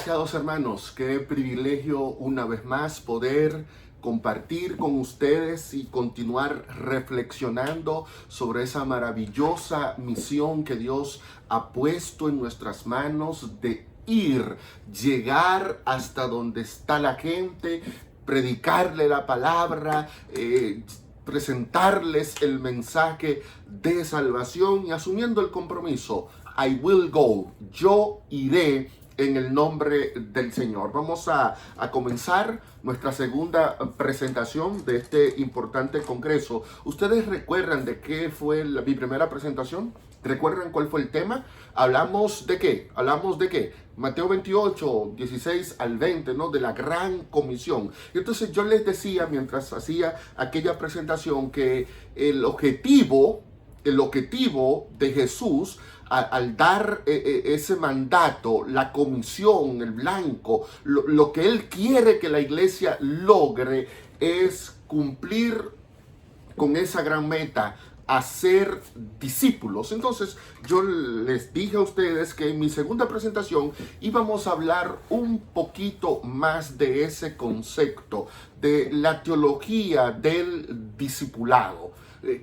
Apreciados hermanos, qué privilegio una vez más poder compartir con ustedes y continuar reflexionando sobre esa maravillosa misión que Dios ha puesto en nuestras manos de llegar hasta donde está la gente, predicarle la palabra, presentarles el mensaje de salvación y asumiendo el compromiso. I will go, yo iré en el nombre del Señor. Vamos a comenzar nuestra segunda presentación de este importante congreso. ¿Ustedes recuerdan de qué fue mi primera presentación? ¿Recuerdan cuál fue el tema? ¿Hablamos de qué? Mateo 28, 16 al 20, ¿no? De la gran comisión. Y entonces yo les decía mientras hacía aquella presentación que el objetivo de Jesús al dar ese mandato, la comisión, el blanco, lo que Él quiere que la iglesia logre es cumplir con esa gran meta, hacer discípulos. Entonces yo les dije a ustedes que en mi segunda presentación íbamos a hablar un poquito más de ese concepto, de la teología del discipulado.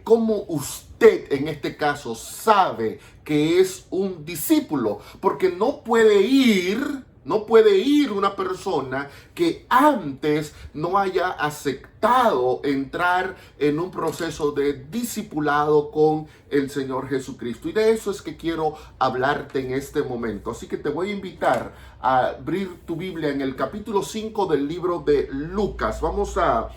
¿Cómo usted en este caso sabe que es un discípulo? Porque no puede ir una persona que antes no haya aceptado entrar en un proceso de discipulado con el Señor Jesucristo. Y de eso es que quiero hablarte en este momento. Así que te voy a invitar a abrir tu Biblia en el capítulo 5 del libro de Lucas. Vamos a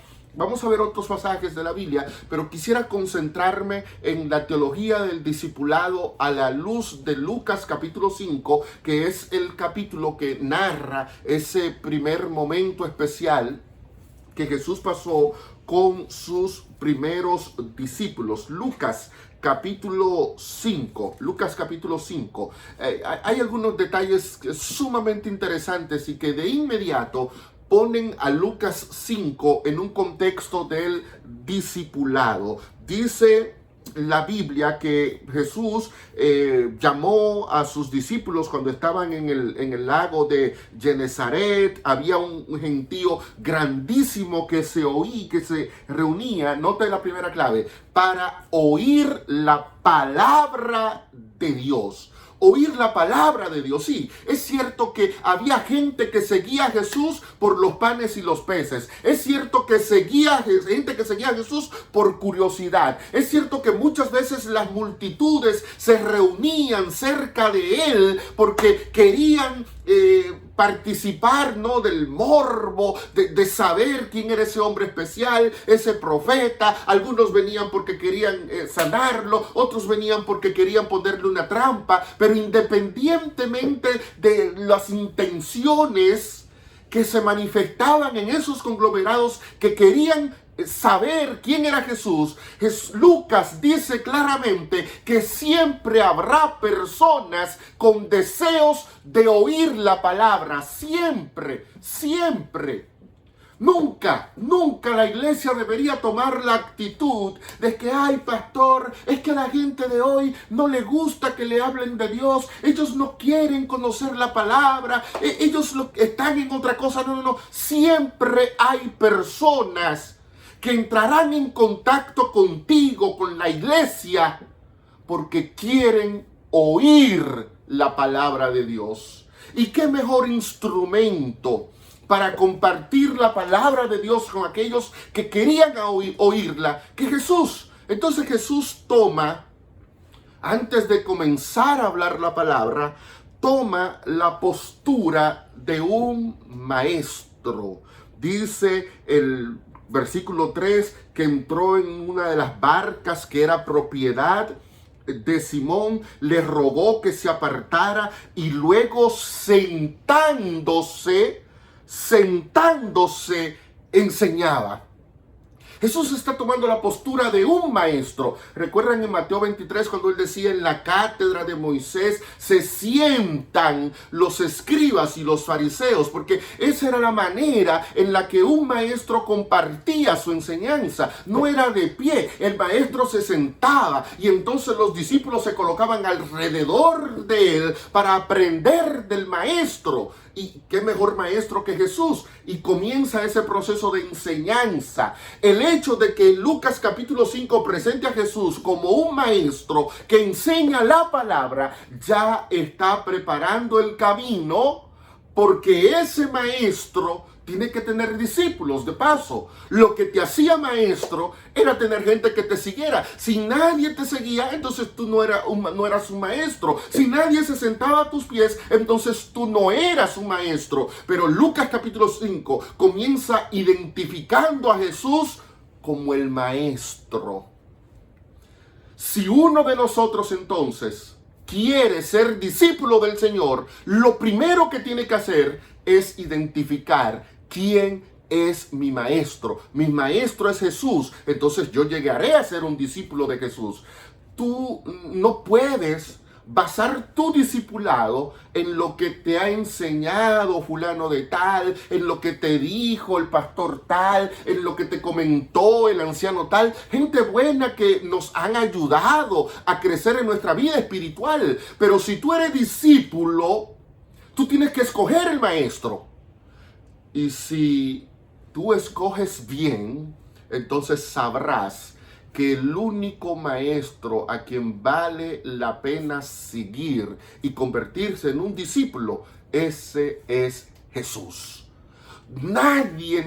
ver otros pasajes de la Biblia, pero quisiera concentrarme en la teología del discipulado a la luz de Lucas capítulo 5, que es el capítulo que narra ese primer momento especial que Jesús pasó con sus primeros discípulos. Lucas capítulo 5. Hay algunos detalles sumamente interesantes y que de inmediato ponen a Lucas 5 en un contexto del discipulado. Dice la Biblia que Jesús llamó a sus discípulos cuando estaban en el lago de Genezaret. Había un gentío grandísimo que se reunía, nota la primera clave, para oír la palabra de Dios. Oír la palabra de Dios. Sí, es cierto que había gente que seguía a Jesús por los panes y los peces. Es cierto que gente que seguía a Jesús por curiosidad. Es cierto que muchas veces las multitudes se reunían cerca de él porque querían participar, ¿no?, del morbo, de saber quién era ese hombre especial, ese profeta. Algunos venían porque querían sanarlo, otros venían porque querían ponerle una trampa, pero independientemente de las intenciones que se manifestaban en esos conglomerados que querían saber quién era Jesús, Lucas dice claramente que siempre habrá personas con deseos de oír la palabra. Siempre. Nunca la iglesia debería tomar la actitud de que, ay, pastor, es que a la gente de hoy no le gusta que le hablen de Dios, ellos no quieren conocer la palabra, ellos están en otra cosa. No. Siempre hay personas que entrarán en contacto contigo, con la iglesia, porque quieren oír la palabra de Dios. ¿Y qué mejor instrumento para compartir la palabra de Dios con aquellos que querían oírla que Jesús? Entonces Jesús antes de comenzar a hablar la palabra, toma la postura de un maestro. Dice el versículo 3 que entró en una de las barcas que era propiedad de Simón, le rogó que se apartara y luego sentándose enseñaba. Jesús está tomando la postura de un maestro. ¿Recuerdan en Mateo 23 cuando él decía: en la cátedra de Moisés se sientan los escribas y los fariseos? Porque esa era la manera en la que un maestro compartía su enseñanza. No era de pie, el maestro se sentaba y entonces los discípulos se colocaban alrededor de él para aprender del maestro. y qué mejor maestro que Jesús. Y comienza ese proceso de enseñanza. El hecho de que Lucas capítulo 5 presente a Jesús como un maestro que enseña la palabra, ya está preparando el camino, porque ese maestro tiene que tener discípulos. De paso, lo que te hacía maestro era tener gente que te siguiera. Si nadie te seguía, entonces tú no eras un maestro. Si nadie se sentaba a tus pies, entonces tú no eras un maestro. Pero Lucas capítulo 5 comienza identificando a Jesús como el maestro. Si uno de nosotros entonces quiere ser discípulo del Señor, lo primero que tiene que hacer es identificar quién es mi maestro. Mi maestro es Jesús. Entonces yo llegaré a ser un discípulo de Jesús. Tú no puedes basar tu discipulado en lo que te ha enseñado fulano de tal, en lo que te dijo el pastor tal, en lo que te comentó el anciano tal. Gente buena que nos han ayudado a crecer en nuestra vida espiritual. Pero si tú eres discípulo, tú tienes que escoger el maestro. Y si tú escoges bien, entonces sabrás que el único maestro a quien vale la pena seguir y convertirse en un discípulo, ese es Jesús. Nadie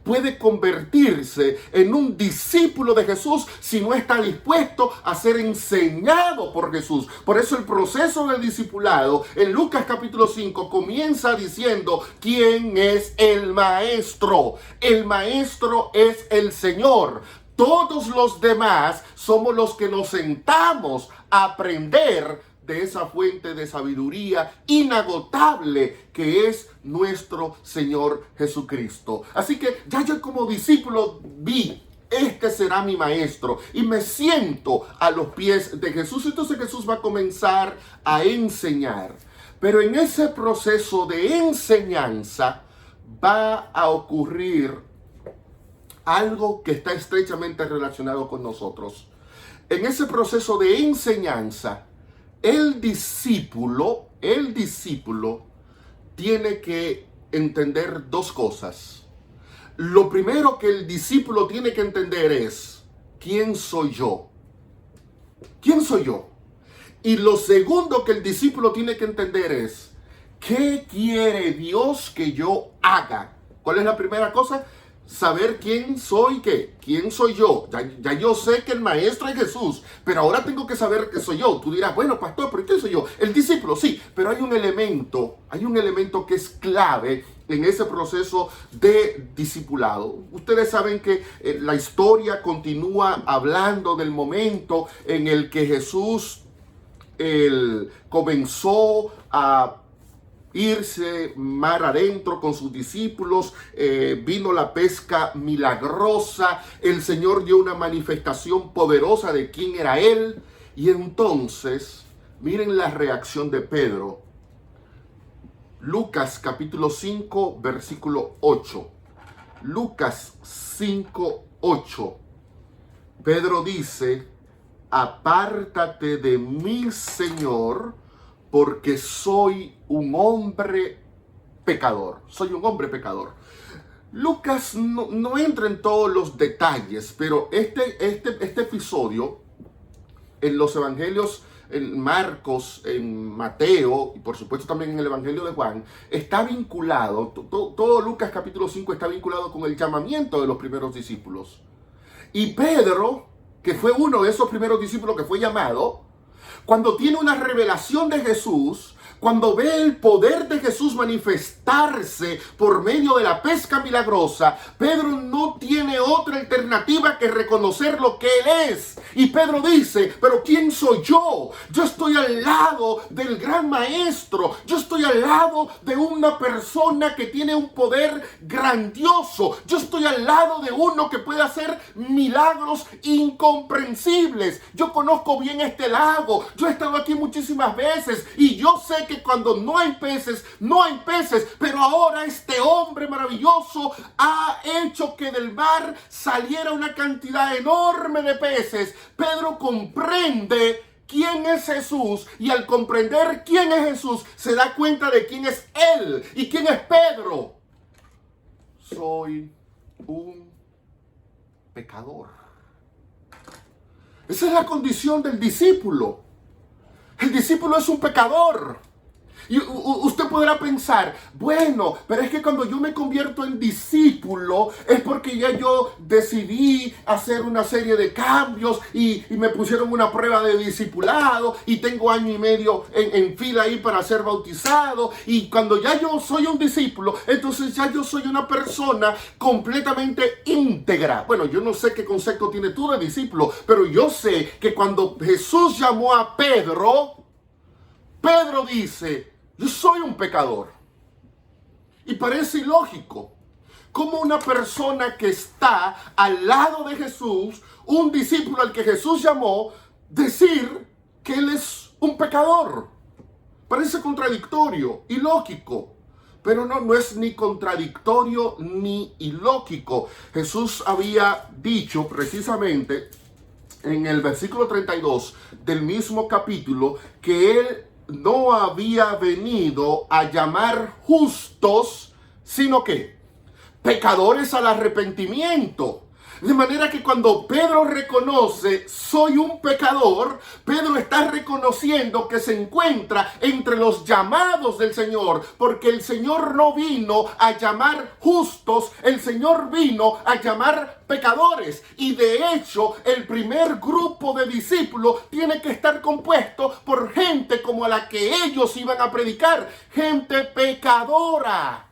puede convertirse en un discípulo de Jesús si no está dispuesto a ser enseñado por Jesús. Por eso el proceso del discipulado en Lucas capítulo 5 comienza diciendo quién es el maestro. El maestro es el Señor. Todos los demás somos los que nos sentamos a aprender de esa fuente de sabiduría inagotable que es nuestro Señor Jesucristo. Así que ya yo como discípulo vi, este será mi maestro, y me siento a los pies de Jesús. Entonces Jesús va a comenzar a enseñar. Pero en ese proceso de enseñanza va a ocurrir algo que está estrechamente relacionado con nosotros. En ese proceso de enseñanza, el discípulo tiene que entender dos cosas. Lo primero que el discípulo tiene que entender es, ¿quién soy yo? ¿Quién soy yo? Y lo segundo que el discípulo tiene que entender es, ¿qué quiere Dios que yo haga? ¿Cuál es la primera cosa? Saber quién soy, quién soy yo. Ya yo sé que el maestro es Jesús, pero ahora tengo que saber qué soy yo. Tú dirás, bueno, pastor, ¿pero quién soy yo? El discípulo, sí, pero hay un elemento que es clave en ese proceso de discipulado. Ustedes saben que la historia continúa hablando del momento en el que Jesús comenzó a irse mar adentro con sus discípulos, vino la pesca milagrosa, el Señor dio una manifestación poderosa de quién era Él, y entonces, miren la reacción de Pedro. Lucas capítulo 5, versículo 8. Lucas 5, 8. Pedro dice, apártate de mí, Señor, porque soy un hombre pecador. Soy un hombre pecador. Lucas no entra en todos los detalles, pero este episodio en los evangelios, en Marcos, en Mateo y por supuesto también en el evangelio de Juan, está vinculado, todo Lucas capítulo 5 está vinculado con el llamamiento de los primeros discípulos. Y Pedro, que fue uno de esos primeros discípulos que fue llamado, cuando tiene una revelación de Jesús, cuando ve el poder de Jesús manifestarse por medio de la pesca milagrosa, Pedro no tiene otra alternativa que reconocer lo que Él es. Y Pedro dice, pero ¿quién soy yo? Yo estoy al lado del gran maestro. Yo estoy al lado de una persona que tiene un poder grandioso. Yo estoy al lado de uno que puede hacer milagros incomprensibles. Yo conozco bien este lago. Yo he estado aquí muchísimas veces y yo sé que cuando no hay peces, pero ahora este hombre maravilloso ha hecho que del mar saliera una cantidad enorme de peces. Pedro comprende quién es Jesús, y al comprender quién es Jesús, se da cuenta de quién es Él y quién es Pedro. Soy un pecador. Esa es la condición del discípulo. El discípulo es un pecador. Y usted podrá pensar, bueno, pero es que cuando yo me convierto en discípulo es porque ya yo decidí hacer una serie de cambios y me pusieron una prueba de discipulado y tengo año y medio en fila ahí para ser bautizado, y cuando ya yo soy un discípulo, entonces ya yo soy una persona completamente íntegra. Bueno, yo no sé qué concepto tiene tú de discípulo, pero yo sé que cuando Jesús llamó a Pedro, Pedro dice: yo soy un pecador. Y parece ilógico cómo una persona que está al lado de Jesús, un discípulo al que Jesús llamó, decir que él es un pecador. Parece contradictorio, ilógico. Pero no es ni contradictorio ni ilógico. Jesús había dicho precisamente en el versículo 32 del mismo capítulo que él no había venido a llamar justos, sino que pecadores al arrepentimiento. De manera que cuando Pedro reconoce, soy un pecador, Pedro está reconociendo que se encuentra entre los llamados del Señor, porque el Señor no vino a llamar justos, el Señor vino a llamar pecadores. Y de hecho, el primer grupo de discípulos tiene que estar compuesto por gente como a la que ellos iban a predicar, gente pecadora.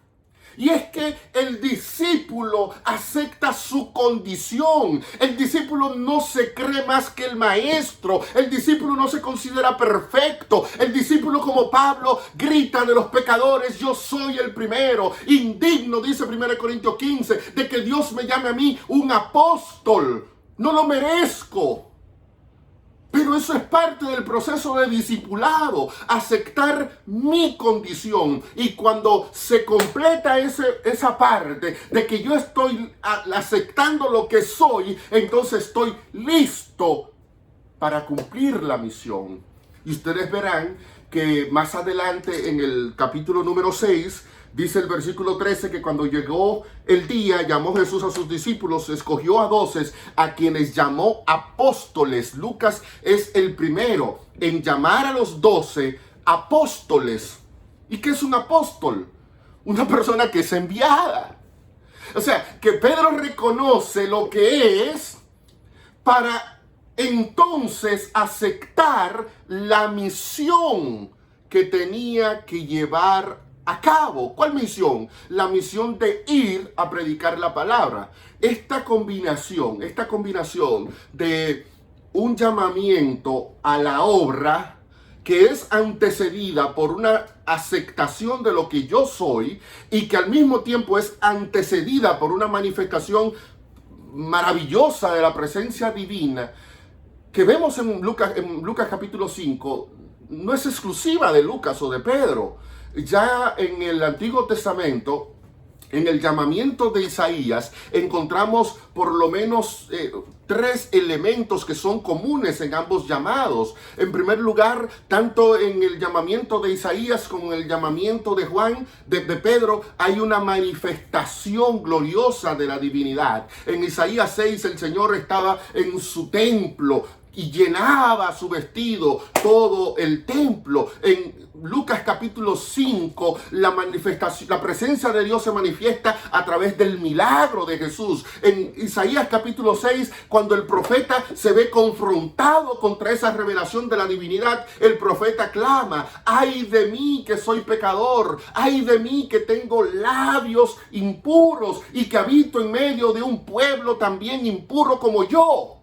Y es que el discípulo acepta su condición. El discípulo no se cree más que el maestro. El discípulo no se considera perfecto. El discípulo, como Pablo, grita de los pecadores: yo soy el primero. Indigno, dice 1 Corintios 15, de que Dios me llame a mí un apóstol. No lo merezco. Pero eso es parte del proceso de discipulado, aceptar mi condición. Y cuando se completa esa parte de que yo estoy aceptando lo que soy, entonces estoy listo para cumplir la misión. Y ustedes verán que más adelante en el capítulo número 6, dice el versículo 13 que cuando llegó el día, llamó Jesús a sus discípulos, escogió a 12, a quienes llamó apóstoles. Lucas es el primero en llamar a los 12 apóstoles. ¿Y qué es un apóstol? Una persona que es enviada. O sea, que Pedro reconoce lo que es para entonces aceptar la misión que tenía que llevar a cabo. ¿Cuál misión? La misión de ir a predicar la palabra. Esta combinación de un llamamiento a la obra que es antecedida por una aceptación de lo que yo soy y que al mismo tiempo es antecedida por una manifestación maravillosa de la presencia divina que vemos en Lucas capítulo 5, no es exclusiva de Lucas o de Pedro. Ya en el Antiguo Testamento, en el llamamiento de Isaías, encontramos por lo menos 3 elementos que son comunes en ambos llamados. En primer lugar, tanto en el llamamiento de Isaías como en el llamamiento de Juan, de Pedro, hay una manifestación gloriosa de la divinidad. En Isaías 6, el Señor estaba en su templo y llenaba su vestido todo el templo. En Lucas capítulo 5, la presencia de Dios se manifiesta a través del milagro de Jesús. En Isaías capítulo 6, cuando el profeta se ve confrontado contra esa revelación de la divinidad, el profeta clama: ay de mí que soy pecador, ay de mí que tengo labios impuros y que habito en medio de un pueblo también impuro como yo.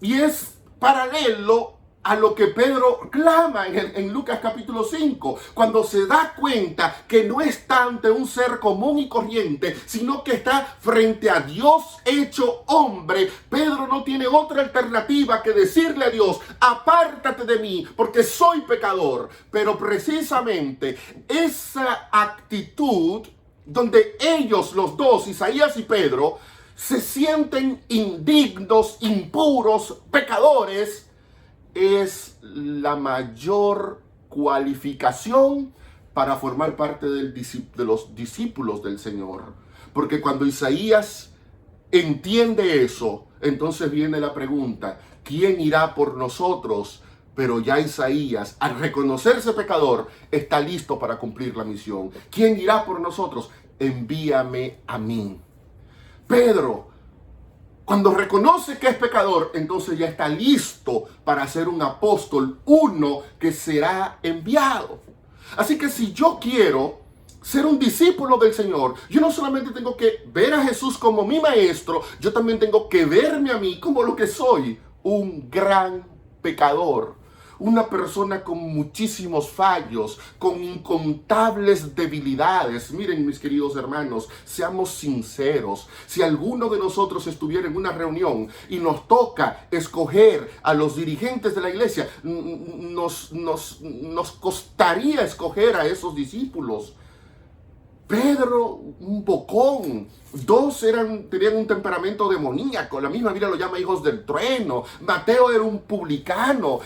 Y es paralelo a lo que Pedro clama en Lucas capítulo 5, cuando se da cuenta que no está ante un ser común y corriente, sino que está frente a Dios hecho hombre. Pedro no tiene otra alternativa que decirle a Dios: apártate de mí, porque soy pecador. Pero precisamente esa actitud donde ellos, los dos, Isaías y Pedro, se sienten indignos, impuros, pecadores, es la mayor cualificación para formar parte de los discípulos del Señor. Porque cuando Isaías entiende eso, entonces viene la pregunta: ¿quién irá por nosotros? Pero ya Isaías, al reconocerse pecador, está listo para cumplir la misión. ¿Quién irá por nosotros? Envíame a mí. Pedro, cuando reconoce que es pecador, entonces ya está listo para ser un apóstol, uno que será enviado. Así que si yo quiero ser un discípulo del Señor, yo no solamente tengo que ver a Jesús como mi maestro, yo también tengo que verme a mí como lo que soy, un gran pecador. Una persona con muchísimos fallos, con incontables debilidades. Miren, mis queridos hermanos, seamos sinceros. Si alguno de nosotros estuviera en una reunión y nos toca escoger a los dirigentes de la iglesia, nos costaría escoger a esos discípulos. Pedro, un bocón. Dos tenían un temperamento demoníaco. La misma Biblia lo llama hijos del trueno. Mateo era un publicano.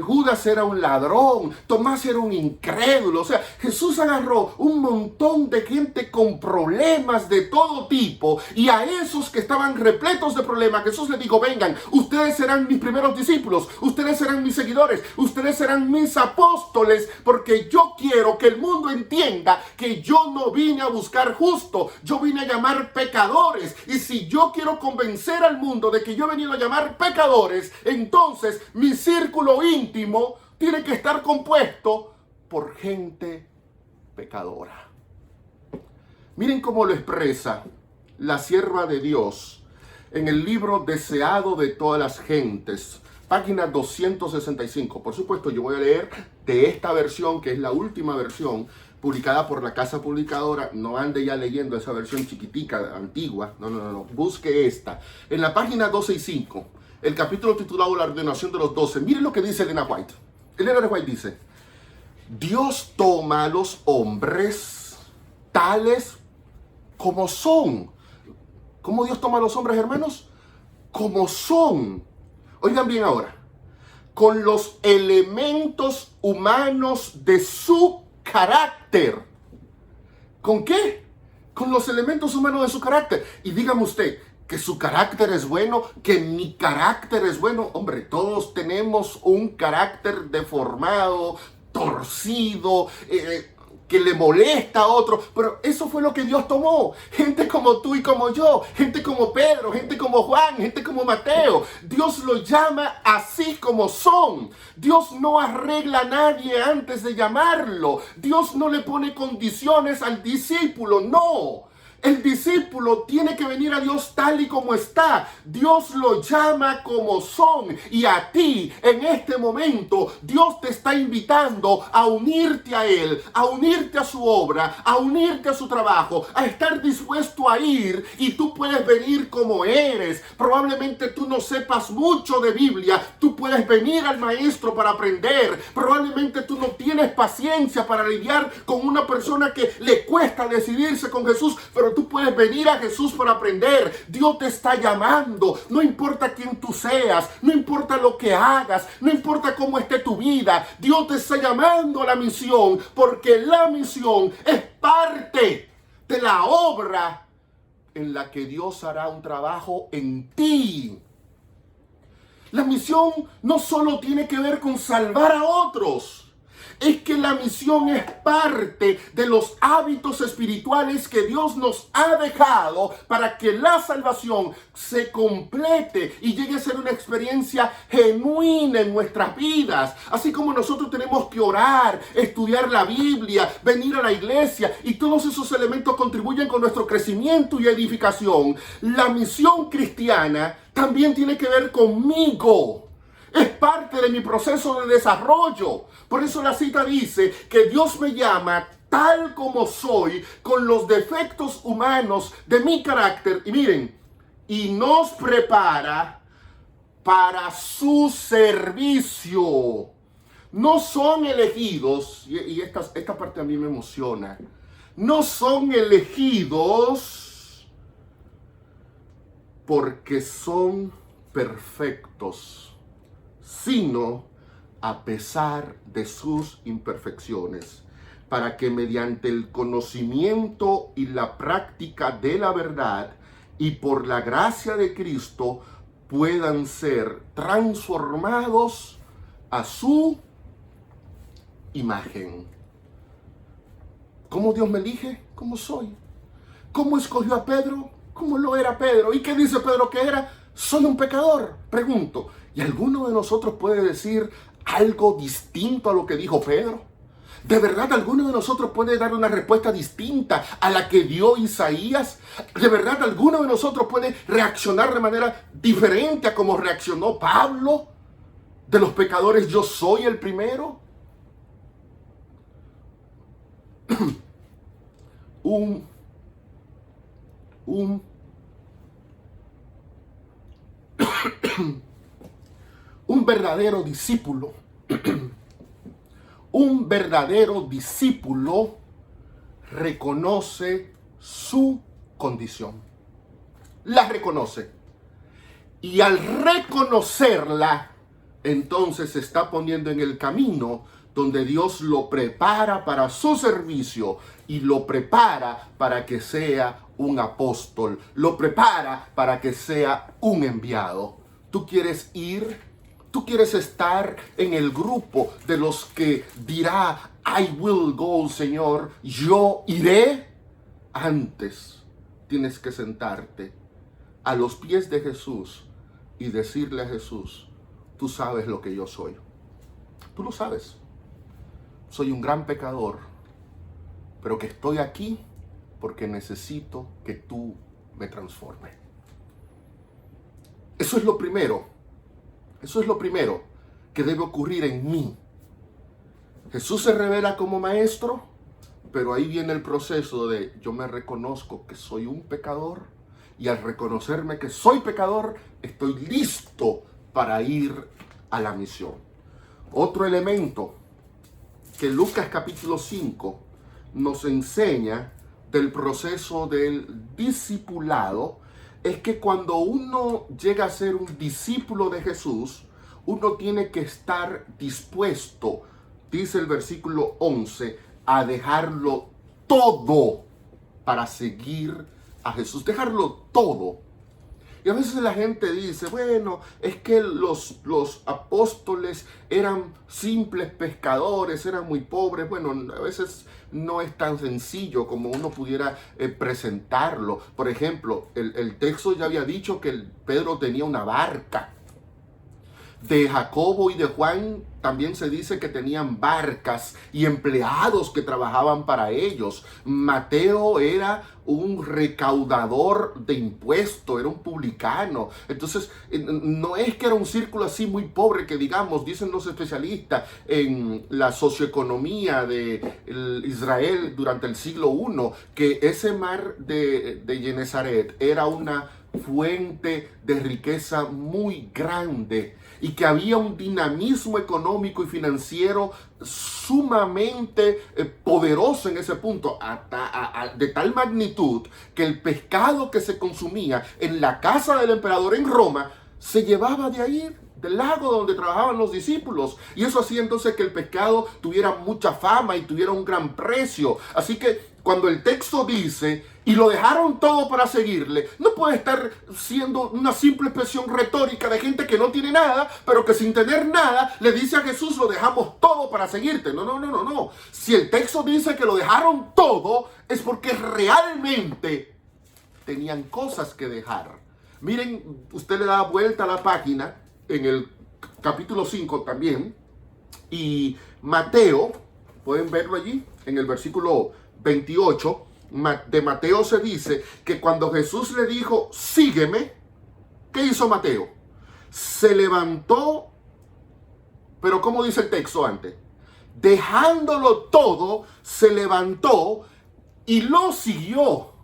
Judas era un ladrón. Tomás era un incrédulo. O sea, Jesús agarró un montón de gente con problemas de todo tipo. Y a esos que estaban repletos de problemas, Jesús les dijo: vengan, ustedes serán mis primeros discípulos. Ustedes serán mis seguidores. Ustedes serán mis apóstoles. Porque yo quiero que el mundo entienda que yo no vine a buscar justo, yo vine a llamar pecadores. Y si yo quiero convencer al mundo de que yo he venido a llamar pecadores, entonces mi círculo íntimo tiene que estar compuesto por gente pecadora. Miren cómo lo expresa la sierva de Dios en el libro Deseado de todas las gentes, página 265. Por supuesto, yo voy a leer de esta versión, que es la última versión publicada por la casa publicadora. No ande ya leyendo esa versión chiquitica, antigua. No. Busque esta. En la página 265, el capítulo titulado La ordenación de los 12. Miren lo que dice Elena White. Elena White dice: Dios toma a los hombres tales como son. ¿Cómo Dios toma a los hombres, hermanos? Como son. Oigan bien ahora. Con los elementos humanos de su carácter. ¿Con qué? Con los elementos humanos de su carácter. Y dígame usted, que su carácter es bueno, que mi carácter es bueno. Hombre, todos tenemos un carácter deformado, torcido, que le molesta a otro, pero eso fue lo que Dios tomó. Gente como tú y como yo, gente como Pedro, gente como Juan, gente como Mateo. Dios lo llama así como son. Dios no arregla a nadie antes de llamarlo. Dios no le pone condiciones al discípulo, no. El discípulo tiene que venir a Dios tal y como está. Dios lo llama como son. Y a ti, en este momento, Dios te está invitando a unirte a Él, a unirte a su obra, a unirte a su trabajo, a estar dispuesto a ir. Y tú puedes venir como eres. Probablemente tú no sepas mucho de Biblia. Tú puedes venir al maestro para aprender. Probablemente tú no tienes paciencia para lidiar con una persona que le cuesta decidirse con Jesús, pero tú puedes venir a Jesús para aprender. Dios te está llamando. No importa quién tú seas, no importa lo que hagas, no importa cómo esté tu vida. Dios te está llamando a la misión, porque la misión es parte de la obra en la que Dios hará un trabajo en ti. La misión no solo tiene que ver con salvar a otros. Es que la misión es parte de los hábitos espirituales que Dios nos ha dejado para que la salvación se complete y llegue a ser una experiencia genuina en nuestras vidas. Así como nosotros tenemos que orar, estudiar la Biblia, venir a la iglesia, y todos esos elementos contribuyen con nuestro crecimiento y edificación. La misión cristiana también tiene que ver conmigo. Es parte de mi proceso de desarrollo. Por eso la cita dice que Dios me llama tal como soy, con los defectos humanos de mi carácter. Y miren, y nos prepara para su servicio. No son elegidos, y esta parte a mí me emociona. No son elegidos porque son perfectos. sino a pesar de sus imperfecciones, para que mediante el conocimiento y la práctica de la verdad y por la gracia de Cristo puedan ser transformados a su imagen. ¿Cómo Dios me elige? ¿Cómo soy? ¿Cómo escogió a Pedro? ¿Cómo lo era Pedro? ¿Y qué dice Pedro que era? Soy un pecador. Pregunto, ¿y alguno de nosotros puede decir algo distinto a lo que dijo Pedro? ¿De verdad alguno de nosotros puede dar una respuesta distinta a la que dio Isaías? ¿De verdad alguno de nosotros puede reaccionar de manera diferente a como reaccionó Pablo? De los pecadores yo soy el primero. Un verdadero discípulo, un verdadero discípulo reconoce su condición. La reconoce. Y al reconocerla, entonces se está poniendo en el camino donde Dios lo prepara para su servicio y lo prepara para que sea un apóstol, lo prepara para que sea un enviado. ¿Tú quieres ir? ¿Tú quieres estar en el grupo de los que dirá, I will go, Señor, yo iré? Antes tienes que sentarte a los pies de Jesús y decirle a Jesús, tú sabes lo que yo soy. Tú lo sabes. Soy un gran pecador, pero que estoy aquí porque necesito que tú me transformes. Eso es lo primero. Eso es lo primero que debe ocurrir en mí. Jesús se revela como maestro, pero ahí viene el proceso de yo me reconozco que soy un pecador y al reconocerme que soy pecador, estoy listo para ir a la misión. Otro elemento que Lucas capítulo 5 nos enseña del proceso del discipulado es que cuando uno llega a ser un discípulo de Jesús, uno tiene que estar dispuesto, dice el versículo 11, a dejarlo todo para seguir a Jesús. Dejarlo todo. Y a veces la gente dice, bueno, es que los apóstoles eran simples pescadores, eran muy pobres. Bueno, a veces no es tan sencillo como uno pudiera presentarlo. Por ejemplo, el texto ya había dicho que Pedro tenía una barca. De Jacobo y de Juan también se dice que tenían barcas y empleados que trabajaban para ellos. Mateo era un recaudador de impuestos, era un publicano. Entonces, no es que era un círculo así muy pobre que digamos, dicen los especialistas en la socioeconomía de Israel durante el siglo I, que ese mar de Genesaret era una fuente de riqueza muy grande y que había un dinamismo económico y financiero sumamente poderoso en ese punto, de tal magnitud que el pescado que se consumía en la casa del emperador en Roma se llevaba de ahí, del lago donde trabajaban los discípulos, y eso hacía entonces que el pescado tuviera mucha fama y tuviera un gran precio. Así que cuando el texto dice, y lo dejaron todo para seguirle, no puede estar siendo una simple expresión retórica de gente que no tiene nada, pero que sin tener nada le dice a Jesús, lo dejamos todo para seguirte. No. Si el texto dice que lo dejaron todo, es porque realmente tenían cosas que dejar. Miren, usted le da vuelta a la página en el capítulo 5 también, y Mateo, pueden verlo allí, en el versículo 28, de Mateo se dice que cuando Jesús le dijo, sígueme, ¿qué hizo Mateo? Se levantó, pero ¿cómo dice el texto antes? Dejándolo todo, se levantó y lo siguió.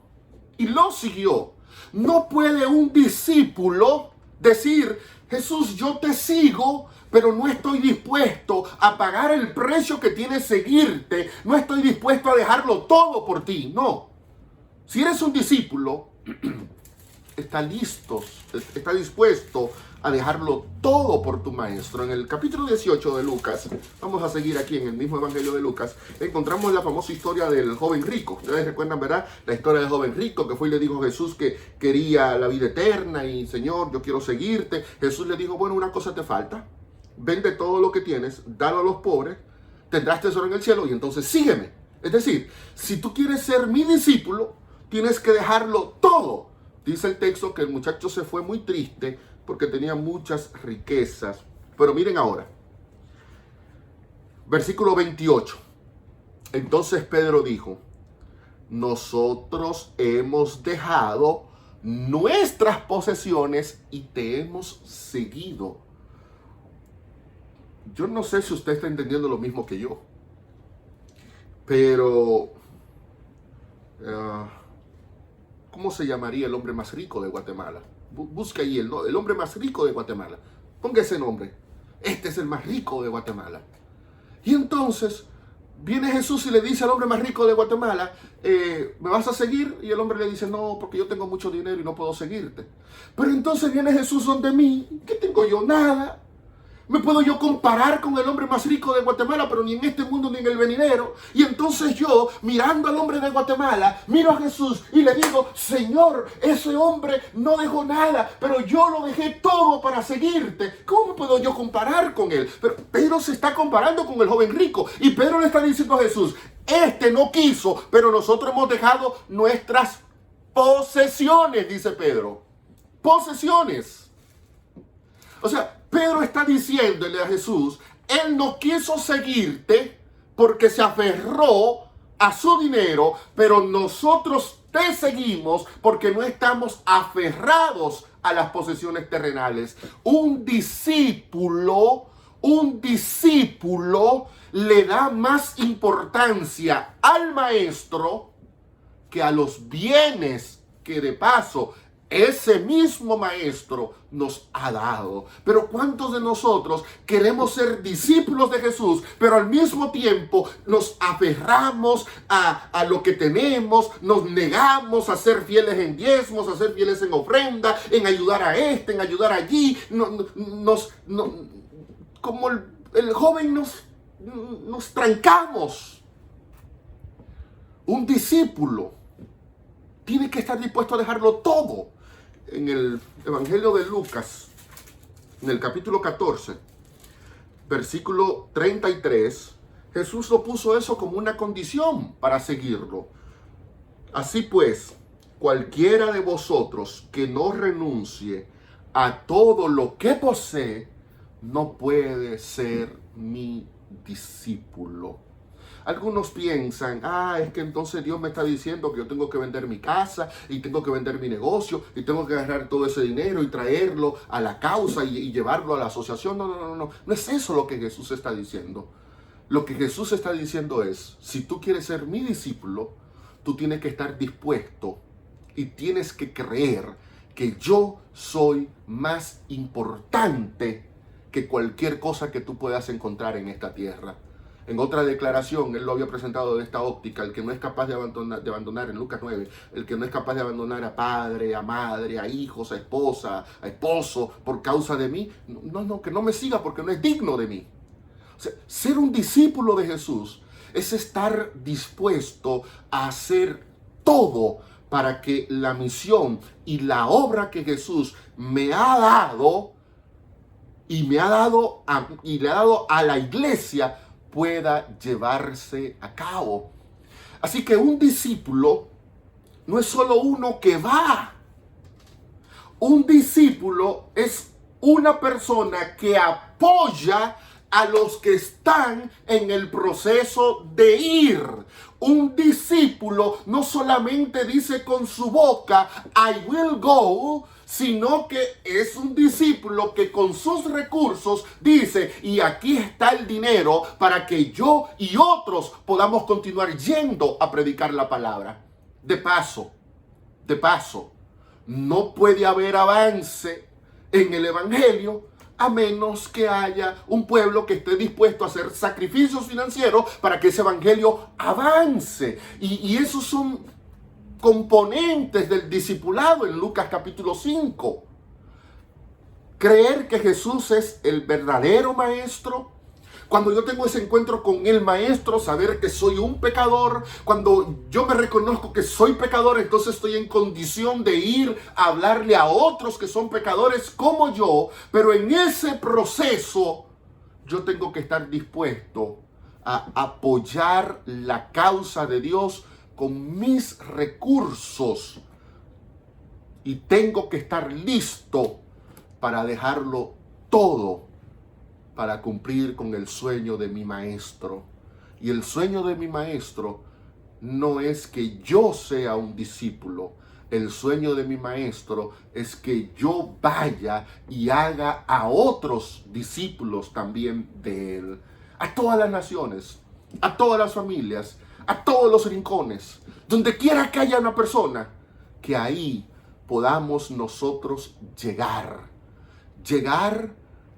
No puede un discípulo decir, Jesús, yo te sigo, pero no estoy dispuesto a pagar el precio que tiene seguirte. No estoy dispuesto a dejarlo todo por ti. No. Si eres un discípulo, está listo, está dispuesto a dejarlo todo por tu maestro. En el capítulo 18 de Lucas, vamos a seguir aquí en el mismo evangelio de Lucas, encontramos la famosa historia del joven rico. Ustedes recuerdan, ¿verdad? La historia del joven rico que fue y le dijo a Jesús que quería la vida eterna y Señor, yo quiero seguirte. Jesús le dijo, bueno, una cosa te falta, vende todo lo que tienes, dalo a los pobres, tendrás tesoro en el cielo y entonces sígueme. Es decir, si tú quieres ser mi discípulo, tienes que dejarlo todo. Dice el texto que el muchacho se fue muy triste porque tenía muchas riquezas. Pero miren ahora, versículo 28. Entonces Pedro dijo, nosotros hemos dejado nuestras posesiones y te hemos seguido. Yo no sé si usted está entendiendo lo mismo que yo, pero ¿cómo se llamaría el hombre más rico de Guatemala? Busca ahí el hombre más rico de Guatemala. Ponga ese nombre. Este es el más rico de Guatemala. Y entonces viene Jesús y le dice al hombre más rico de Guatemala, ¿me vas a seguir? Y el hombre le dice, no, porque yo tengo mucho dinero y no puedo seguirte. Pero entonces viene Jesús donde mí, ¿qué tengo yo? Nada. ¿Me puedo yo comparar con el hombre más rico de Guatemala? Pero ni en este mundo ni en el venidero. Y entonces yo, mirando al hombre de Guatemala, miro a Jesús y le digo, Señor, ese hombre no dejó nada, pero yo lo dejé todo para seguirte. ¿Cómo puedo yo comparar con él? Pero Pedro se está comparando con el joven rico. Y Pedro le está diciendo a Jesús, este no quiso, pero nosotros hemos dejado nuestras posesiones, dice Pedro. Posesiones. O sea, Pedro está diciéndole a Jesús, él no quiso seguirte porque se aferró a su dinero, pero nosotros te seguimos porque no estamos aferrados a las posesiones terrenales. Un discípulo le da más importancia al maestro que a los bienes que de paso ese mismo maestro nos ha dado. Pero ¿cuántos de nosotros queremos ser discípulos de Jesús, pero al mismo tiempo nos aferramos a lo que tenemos, nos negamos a ser fieles en diezmos, a ser fieles en ofrenda, en ayudar a este, en ayudar allí? Como el joven nos trancamos. Un discípulo tiene que estar dispuesto a dejarlo todo. En el Evangelio de Lucas, en el capítulo 14, versículo 33, Jesús lo puso eso como una condición para seguirlo. Así pues, cualquiera de vosotros que no renuncie a todo lo que posee, no puede ser mi discípulo. Algunos piensan, es que entonces Dios me está diciendo que yo tengo que vender mi casa y tengo que vender mi negocio y tengo que agarrar todo ese dinero y traerlo a la causa y llevarlo a la asociación. No es eso lo que Jesús está diciendo. Lo que Jesús está diciendo es, si tú quieres ser mi discípulo, tú tienes que estar dispuesto y tienes que creer que yo soy más importante que cualquier cosa que tú puedas encontrar en esta tierra. En otra declaración, él lo había presentado de esta óptica: el que no es capaz de abandonar en Lucas 9, el que no es capaz de abandonar a padre, a madre, a hijos, a esposa, a esposo, por causa de mí, que no me siga porque no es digno de mí. O sea, ser un discípulo de Jesús es estar dispuesto a hacer todo para que la misión y la obra que Jesús me ha dado y le ha dado a la iglesia pueda llevarse a cabo. Así que un discípulo no es solo uno que va. Un discípulo es una persona que apoya a los que están en el proceso de ir. Un discípulo no solamente dice con su boca, I will go, sino que es un discípulo que con sus recursos dice, y aquí está el dinero para que yo y otros podamos continuar yendo a predicar la palabra. De paso, no puede haber avance en el evangelio a menos que haya un pueblo que esté dispuesto a hacer sacrificios financieros para que ese evangelio avance. Y esos son componentes del discipulado en Lucas capítulo 5. Creer que Jesús es el verdadero maestro. Cuando yo tengo ese encuentro con el maestro, saber que soy un pecador. Cuando yo me reconozco que soy pecador, entonces estoy en condición de ir a hablarle a otros que son pecadores como yo. Pero en ese proceso, yo tengo que estar dispuesto a apoyar la causa de Dios con mis recursos. Y tengo que estar listo para dejarlo todo para cumplir con el sueño de mi maestro. Y el sueño de mi maestro no es que yo sea un discípulo. El sueño de mi maestro es que yo vaya y haga a otros discípulos también de él. A todas las naciones, a todas las familias, a todos los rincones, donde quiera que haya una persona, que ahí podamos nosotros llegar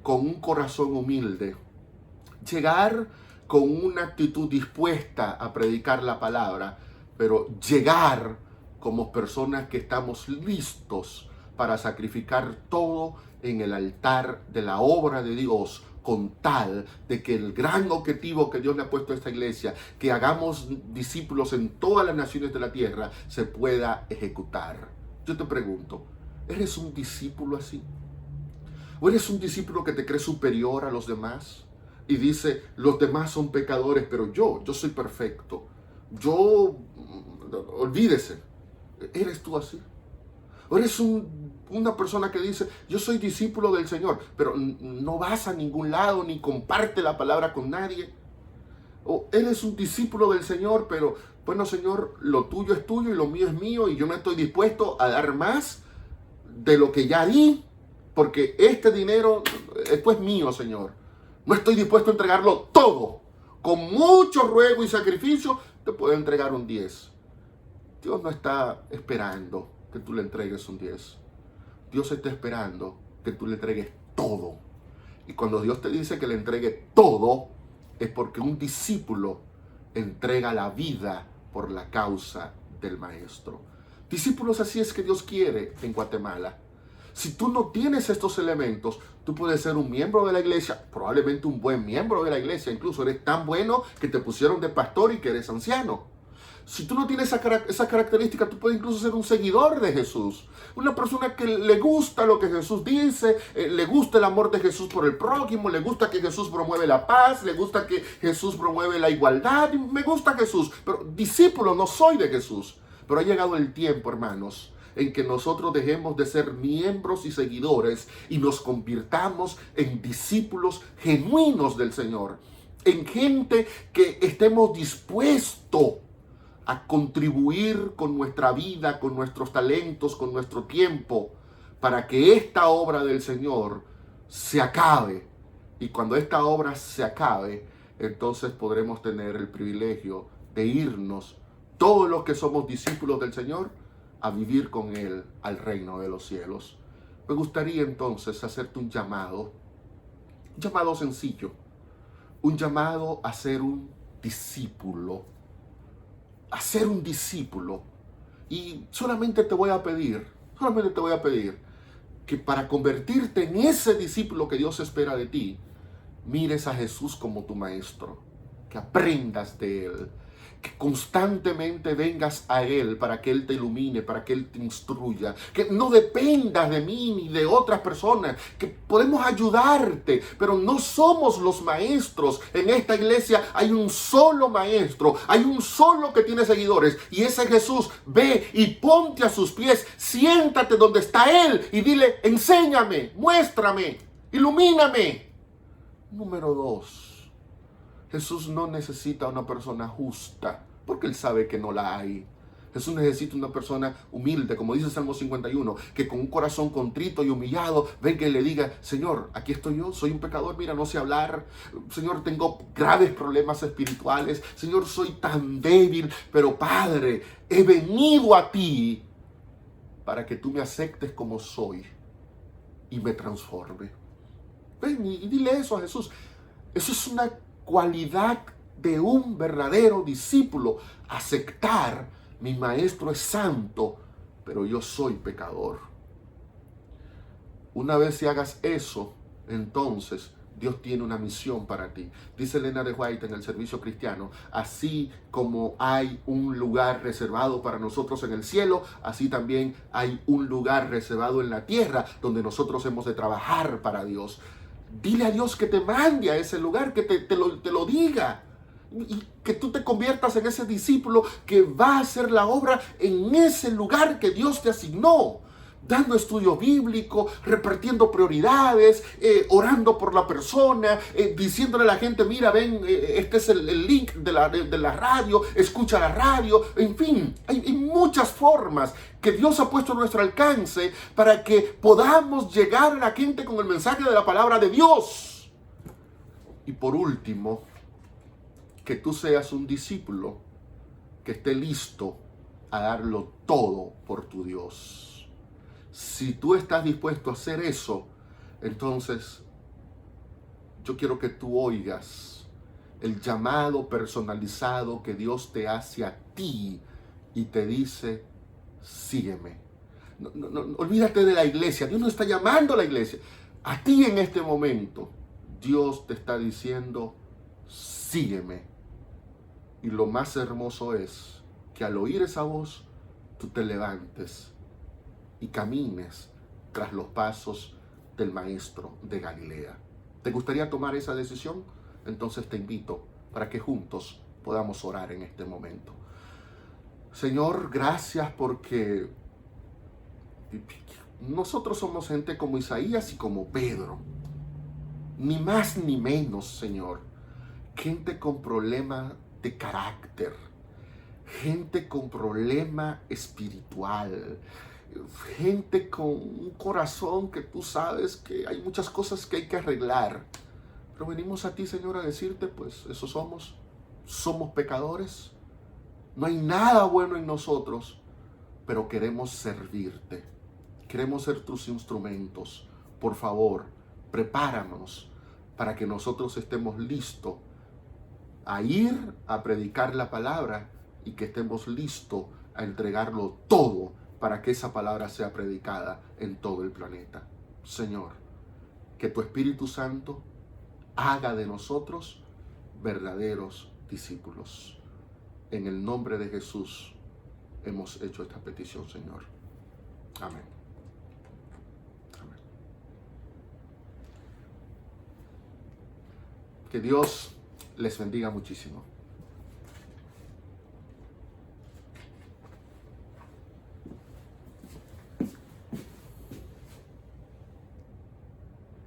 con un corazón humilde, llegar con una actitud dispuesta a predicar la palabra, pero llegar como personas que estamos listos para sacrificar todo en el altar de la obra de Dios, con tal de que el gran objetivo que Dios le ha puesto a esta iglesia, que hagamos discípulos en todas las naciones de la tierra, se pueda ejecutar. Yo te pregunto, ¿eres un discípulo así? ¿O eres un discípulo que te cree superior a los demás? Y dice, los demás son pecadores, pero yo soy perfecto. Olvídese. ¿Eres tú así? ¿O eres una persona que dice, yo soy discípulo del Señor, pero no vas a ningún lado, ni comparte la palabra con nadie? ¿O eres un discípulo del Señor, pero, bueno, Señor, lo tuyo es tuyo y lo mío es mío, y yo no estoy dispuesto a dar más de lo que ya di? Porque este dinero, esto es mío, Señor. No estoy dispuesto a entregarlo todo. Con mucho ruego y sacrificio, te puedo entregar un 10. Dios no está esperando que tú le entregues un 10. Dios está esperando que tú le entregues todo. Y cuando Dios te dice que le entregue todo, es porque un discípulo entrega la vida por la causa del maestro. Discípulos así es que Dios quiere en Guatemala. Si tú no tienes estos elementos, tú puedes ser un miembro de la iglesia, probablemente un buen miembro de la iglesia, incluso eres tan bueno que te pusieron de pastor y que eres anciano. Si tú no tienes esa característica, tú puedes incluso ser un seguidor de Jesús. Una persona que le gusta lo que Jesús dice, le gusta el amor de Jesús por el prójimo, le gusta que Jesús promueve la paz, le gusta que Jesús promueve la igualdad, y me gusta Jesús, pero discípulo no soy de Jesús. Pero ha llegado el tiempo, hermanos, en que nosotros dejemos de ser miembros y seguidores y nos convirtamos en discípulos genuinos del Señor, en gente que estemos dispuestos a contribuir con nuestra vida, con nuestros talentos, con nuestro tiempo, para que esta obra del Señor se acabe. Y cuando esta obra se acabe, entonces podremos tener el privilegio de irnos, todos los que somos discípulos del Señor, a vivir con Él al reino de los cielos. Me gustaría entonces hacerte un llamado sencillo, un llamado a ser un discípulo. A ser un discípulo. Y solamente te voy a pedir que para convertirte en ese discípulo que Dios espera de ti, mires a Jesús como tu maestro, que aprendas de Él, que constantemente vengas a Él para que Él te ilumine, para que Él te instruya, que no dependas de mí ni de otras personas, que podemos ayudarte, pero no somos los maestros. En esta iglesia hay un solo maestro, hay un solo que tiene seguidores, y ese Jesús. Ve y ponte a sus pies, siéntate donde está Él y dile, enséñame, muéstrame, ilumíname. Número 2. Jesús no necesita una persona justa, porque Él sabe que no la hay. Jesús necesita una persona humilde, como dice Salmo 51, que con un corazón contrito y humillado venga y le diga, Señor, aquí estoy yo, soy un pecador, mira, no sé hablar. Señor, tengo graves problemas espirituales. Señor, soy tan débil, pero Padre, he venido a ti para que tú me aceptes como soy y me transforme. Ven y dile eso a Jesús. Eso es una cualidad de un verdadero discípulo, aceptar Mi maestro es santo, pero yo soy pecador. Una vez que hagas eso, entonces Dios tiene una misión para ti. Dice Elena de White en el Servicio Cristiano: así como hay un lugar reservado para nosotros en el cielo, así también hay un lugar reservado en la tierra donde nosotros hemos de trabajar para Dios. Dile a Dios que te mande a ese lugar, que te lo diga. Y que tú te conviertas en ese discípulo que va a hacer la obra en ese lugar que Dios te asignó. Dando estudio bíblico, repartiendo prioridades, orando por la persona, diciéndole a la gente: mira, ven, este es el link de la radio, escucha la radio. En fin, hay muchas formas que Dios ha puesto a nuestro alcance para que podamos llegar a la gente con el mensaje de la palabra de Dios. Y por último, que tú seas un discípulo que esté listo a darlo todo por tu Dios. Si tú estás dispuesto a hacer eso, entonces yo quiero que tú oigas el llamado personalizado que Dios te hace a ti y te dice: sígueme. No, olvídate de la iglesia. Dios no está llamando a la iglesia. A ti en este momento, Dios te está diciendo: sígueme. Y lo más hermoso es que al oír esa voz, tú te levantes y camines tras los pasos del Maestro de Galilea. ¿Te gustaría tomar esa decisión? Entonces te invito para que juntos podamos orar en este momento. Señor, gracias porque nosotros somos gente como Isaías y como Pedro. Ni más ni menos, Señor. Gente con problema de carácter. Gente con problema espiritual. Gente con un corazón que tú sabes que hay muchas cosas que hay que arreglar. Pero venimos a ti, Señor, a decirte: pues eso somos. Somos pecadores. No hay nada bueno en nosotros, pero queremos servirte. Queremos ser tus instrumentos. Por favor, prepáranos para que nosotros estemos listos a ir a predicar la palabra y que estemos listos a entregarlo todo para que esa palabra sea predicada en todo el planeta. Señor, que tu Espíritu Santo haga de nosotros verdaderos discípulos. En el nombre de Jesús hemos hecho esta petición, Señor. Amén. Amén. Que Dios les bendiga muchísimo.